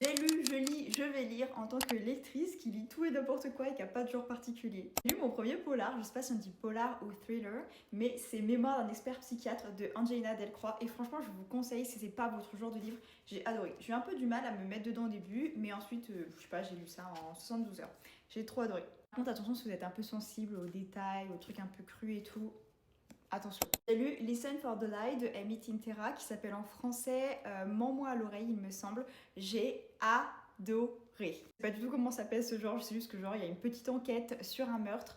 J'ai lu, je lis, je vais lire en tant que lectrice qui lit tout et n'importe quoi et qui n'a pas de genre particulier. J'ai lu mon premier polar, je sais pas si on dit polar ou thriller, mais c'est Mémoire d'un expert psychiatre de Angelina Delcroix et franchement je vous conseille si c'est pas votre genre de livre, j'ai adoré. J'ai eu un peu du mal à me mettre dedans au début, mais ensuite, je sais pas, j'ai lu ça en 72 heures. J'ai trop adoré. Par contre attention si vous êtes un peu sensible aux détails, aux trucs un peu crus et tout, attention. J'ai lu Listen for the Lie de Amy Tintera qui s'appelle en français Mens-moi à l'oreille, il me semble. J'ai adoré. Je sais pas du tout comment s'appelle ce genre, je sais juste que genre il y a une petite enquête sur un meurtre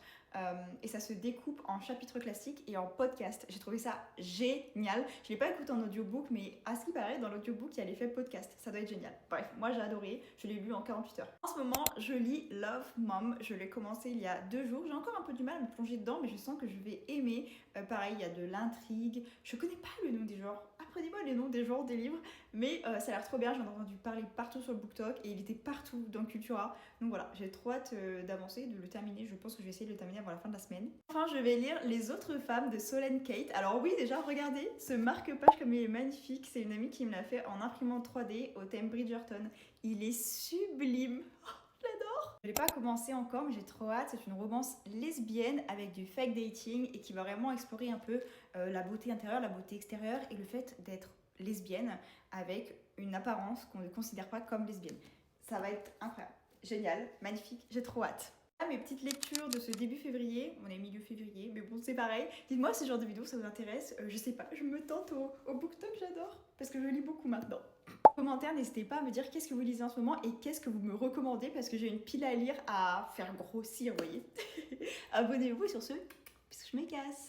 et ça se découpe en chapitres classiques et en podcast. J'ai trouvé ça génial. Je l'ai pas écouté en audiobook, mais à ce qui paraît, dans l'audiobook, il y a l'effet podcast. Ça doit être génial. Bref, moi j'ai adoré. Je l'ai lu en 48 heures. En ce moment, je lis Love Mom. Je l'ai commencé il y a 2 jours. J'ai encore un peu du mal à me plonger dedans, mais je sens que je vais aimer. Pareil, il y a de l'intrigue. Je connais pas le nom des genres. Apprenez-moi les noms des genres des livres, mais ça a l'air trop bien. J'en ai entendu parler partout sur le BookTok et il était partout dans Cultura. Donc voilà, j'ai trop hâte d'avancer, de le terminer. Je pense que je vais essayer de le terminer avant la fin de la semaine. Enfin, je vais lire Les autres femmes de Solène Kate. Alors oui, déjà, regardez ce marque-page comme il est magnifique. C'est une amie qui me l'a fait en imprimante 3D au thème Bridgerton. Il est sublime. Je l'ai pas commencé encore, mais j'ai trop hâte. C'est une romance lesbienne avec du fake dating et qui va vraiment explorer un peu la beauté intérieure, la beauté extérieure et le fait d'être lesbienne avec une apparence qu'on ne considère pas comme lesbienne. Ça va être incroyable, génial, magnifique, j'ai trop hâte. Ah, mes petites lectures de ce début février, on est milieu février, mais bon c'est pareil. Dites-moi si ce genre de vidéo ça vous intéresse, je sais pas, je me tente au BookTok, j'adore, parce que je lis beaucoup maintenant. Commentaires, n'hésitez pas à me dire qu'est-ce que vous lisez en ce moment et qu'est-ce que vous me recommandez parce que j'ai une pile à lire à faire grossir, vous voyez. Abonnez-vous sur ce, puisque je me casse.